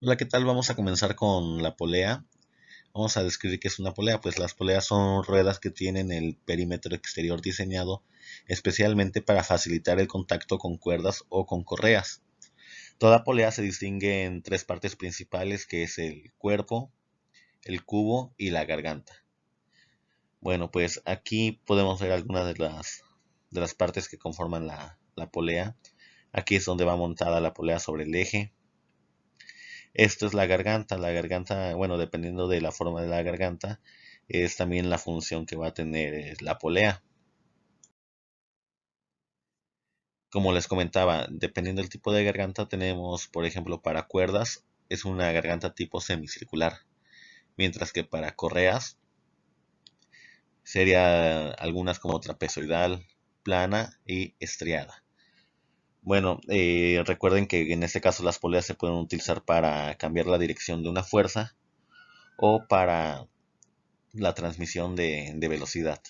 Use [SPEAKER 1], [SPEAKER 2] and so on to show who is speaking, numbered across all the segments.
[SPEAKER 1] Hola, ¿qué tal? Vamos a comenzar con la polea. Vamos a describir qué es una polea. Pues las poleas son ruedas que tienen el perímetro exterior diseñado especialmente para facilitar el contacto con cuerdas o con correas. Toda polea se distingue en tres partes principales, que es el cuerpo, el cubo y la garganta. Bueno, pues aquí podemos ver algunas de las partes que conforman la polea. Aquí es donde va montada la polea sobre el eje. Esto es la garganta. La garganta, bueno, dependiendo de la forma de la garganta, es también la función que va a tener la polea. Como les comentaba, dependiendo del tipo de garganta, tenemos, por ejemplo, para cuerdas, es una garganta tipo semicircular, mientras que para correas sería algunas como trapezoidal, plana y estriada. Bueno, recuerden que en este caso las poleas se pueden utilizar para cambiar la dirección de una fuerza o para la transmisión de velocidad.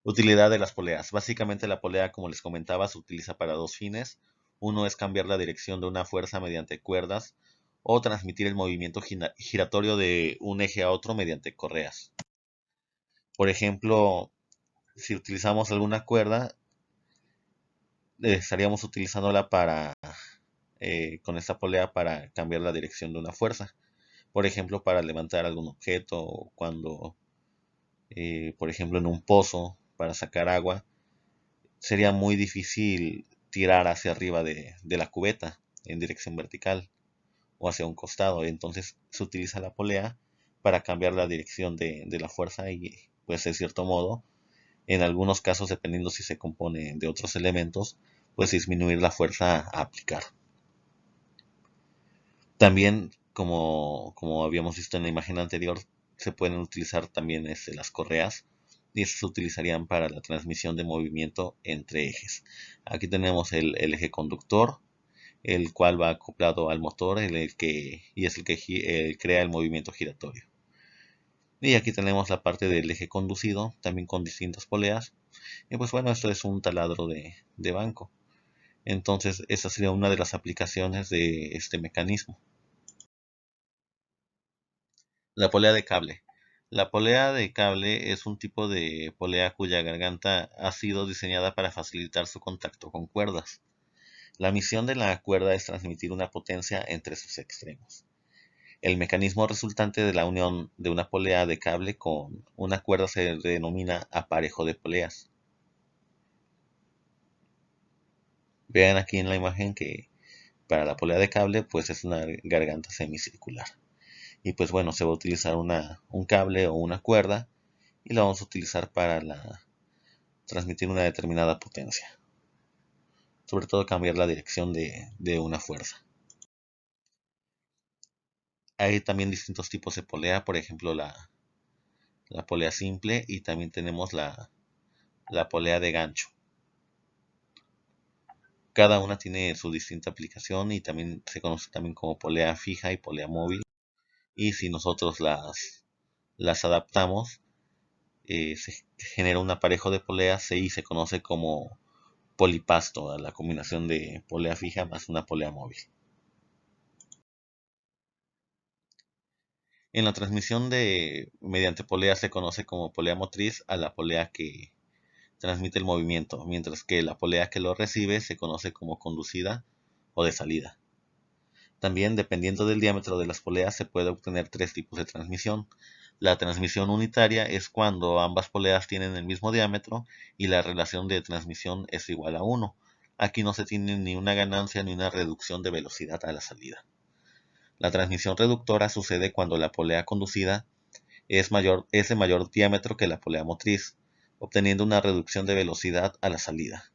[SPEAKER 1] Utilidad de las poleas. Básicamente la polea, como les comentaba, se utiliza para dos fines. Uno es cambiar la dirección de una fuerza mediante cuerdas o transmitir el movimiento giratorio de un eje a otro mediante correas. Por ejemplo, si utilizamos alguna cuerda, estaríamos utilizándola con esta polea para cambiar la dirección de una fuerza. Por ejemplo, para levantar algún objeto o cuando, por ejemplo, en un pozo para sacar agua, sería muy difícil tirar hacia arriba de la cubeta en dirección vertical o hacia un costado. Entonces se utiliza la polea para cambiar la dirección de la fuerza y, pues, de cierto modo, en algunos casos, dependiendo si se compone de otros elementos, pues disminuir la fuerza a aplicar. También, como habíamos visto en la imagen anterior, se pueden utilizar también las correas y estas se utilizarían para la transmisión de movimiento entre ejes. Aquí tenemos el eje conductor, el cual va acoplado al motor y es el que crea el movimiento giratorio. Y aquí tenemos la parte del eje conducido, también con distintas poleas. Y pues bueno, esto es un taladro de banco. Entonces, esa sería una de las aplicaciones de este mecanismo. La polea de cable. La polea de cable es un tipo de polea cuya garganta ha sido diseñada para facilitar su contacto con cuerdas. La misión de la cuerda es transmitir una potencia entre sus extremos. El mecanismo resultante de la unión de una polea de cable con una cuerda se denomina aparejo de poleas. Vean aquí en la imagen que para la polea de cable pues es una garganta semicircular. Y pues bueno, se va a utilizar un cable o una cuerda y la vamos a utilizar para transmitir una determinada potencia. Sobre todo cambiar la dirección de una fuerza. Hay también distintos tipos de polea, por ejemplo la polea simple y también tenemos la polea de gancho. Cada una tiene su distinta aplicación y también se conoce también como polea fija y polea móvil. Y si nosotros las adaptamos, se genera un aparejo de poleas y se conoce como polipasto, a la combinación de polea fija más una polea móvil. En la transmisión mediante polea se conoce como polea motriz a la polea que transmite el movimiento, mientras que la polea que lo recibe se conoce como conducida o de salida. También, dependiendo del diámetro de las poleas, se puede obtener tres tipos de transmisión. La transmisión unitaria es cuando ambas poleas tienen el mismo diámetro y la relación de transmisión es igual a 1. Aquí no se tiene ni una ganancia ni una reducción de velocidad a la salida. La transmisión reductora sucede cuando la polea conducida es de mayor diámetro que la polea motriz, obteniendo una reducción de velocidad a la salida.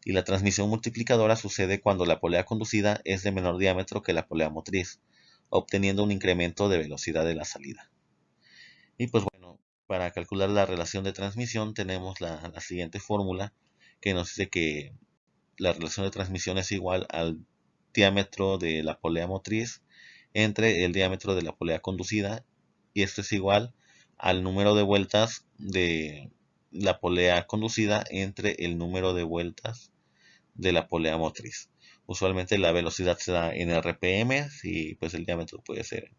[SPEAKER 1] Y la transmisión multiplicadora sucede cuando la polea conducida es de menor diámetro que la polea motriz, obteniendo un incremento de velocidad de la salida. Y pues bueno, para calcular la relación de transmisión tenemos la siguiente fórmula que nos dice que la relación de transmisión es igual al diámetro de la polea motriz entre el diámetro de la polea conducida, y esto es igual al número de vueltas de la polea conducida entre el número de vueltas de la polea motriz. Usualmente la velocidad se da en RPM y pues el diámetro puede ser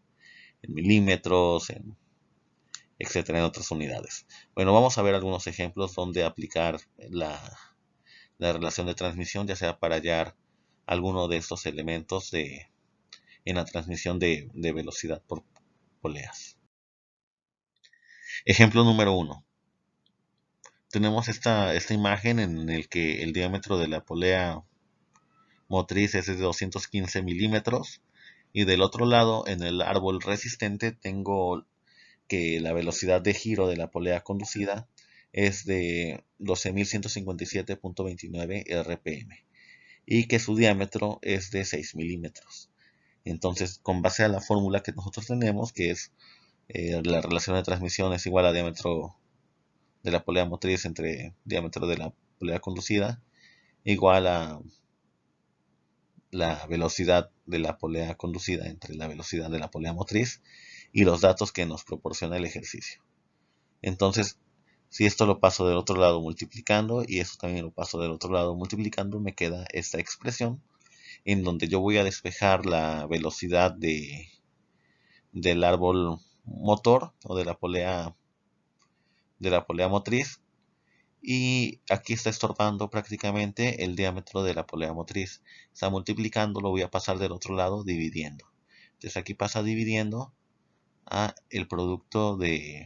[SPEAKER 1] en milímetros, etcétera, en otras unidades. Bueno, vamos a ver algunos ejemplos donde aplicar la relación de transmisión, ya sea para hallar alguno de estos elementos en la transmisión de velocidad por poleas. Ejemplo número 1. Tenemos esta imagen en el que el diámetro de la polea motriz es de 215 milímetros y del otro lado, en el árbol resistente, tengo que la velocidad de giro de la polea conducida es de 12.157.29 RPM y que su diámetro es de 6 milímetros. Entonces, con base a la fórmula que nosotros tenemos, que es la relación de transmisión es igual a diámetro de la polea motriz entre diámetro de la polea conducida, igual a la velocidad de la polea conducida entre la velocidad de la polea motriz y los datos que nos proporciona el ejercicio. Entonces, si esto lo paso del otro lado multiplicando y esto también lo paso del otro lado multiplicando, me queda esta expresión en donde yo voy a despejar la velocidad del árbol motor o de la polea motriz, y aquí está estorbando prácticamente el diámetro de la polea motriz. Está multiplicando, lo voy a pasar del otro lado dividiendo. Entonces aquí pasa dividiendo a el producto del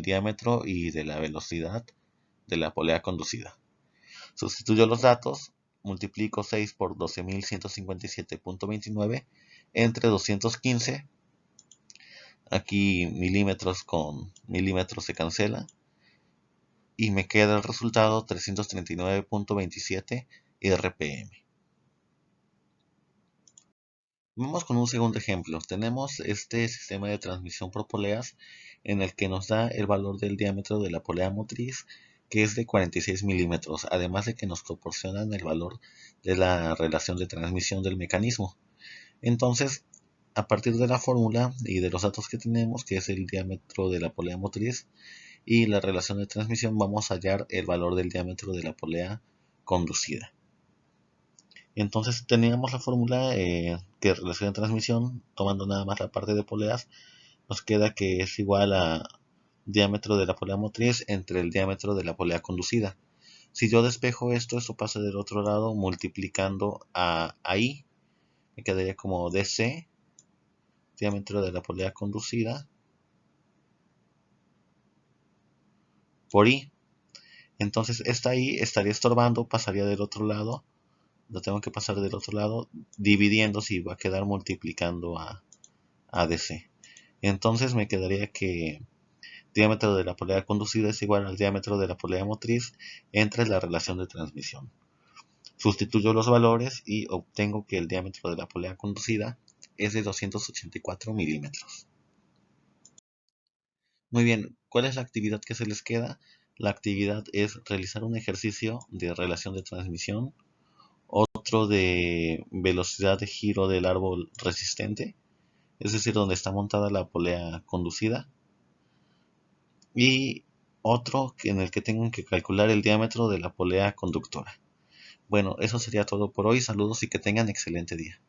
[SPEAKER 1] diámetro y de la velocidad de la polea conducida. Sustituyo los datos, multiplico 6 por 12.157.29 entre 215. Aquí milímetros con milímetros se cancela y me queda el resultado 339.27 RPM. Vamos con un segundo ejemplo. Tenemos este sistema de transmisión por poleas en el que nos da el valor del diámetro de la polea motriz, que es de 46 milímetros, además de que nos proporcionan el valor de la relación de transmisión del mecanismo. Entonces, a partir de la fórmula y de los datos que tenemos, que es el diámetro de la polea motriz y la relación de transmisión, vamos a hallar el valor del diámetro de la polea conducida. Entonces teníamos la fórmula que relación de transmisión, tomando nada más la parte de poleas, nos queda que es igual a diámetro de la polea motriz entre el diámetro de la polea conducida. Si yo despejo esto pasa del otro lado multiplicando a I, me quedaría como DC, diámetro de la polea conducida, por I. Entonces esta I estaría estorbando, pasaría del otro lado, lo tengo que pasar del otro lado, dividiendo si va a quedar multiplicando a DC. Entonces me quedaría que diámetro de la polea conducida es igual al diámetro de la polea motriz entre la relación de transmisión. Sustituyo los valores y obtengo que el diámetro de la polea conducida es de 284 milímetros. Muy bien, ¿cuál es la actividad que se les queda? La actividad es realizar un ejercicio de relación de transmisión, otro de velocidad de giro del árbol resistente, es decir, donde está montada la polea conducida, y otro en el que tengan que calcular el diámetro de la polea conductora. Bueno, eso sería todo por hoy. Saludos y que tengan excelente día.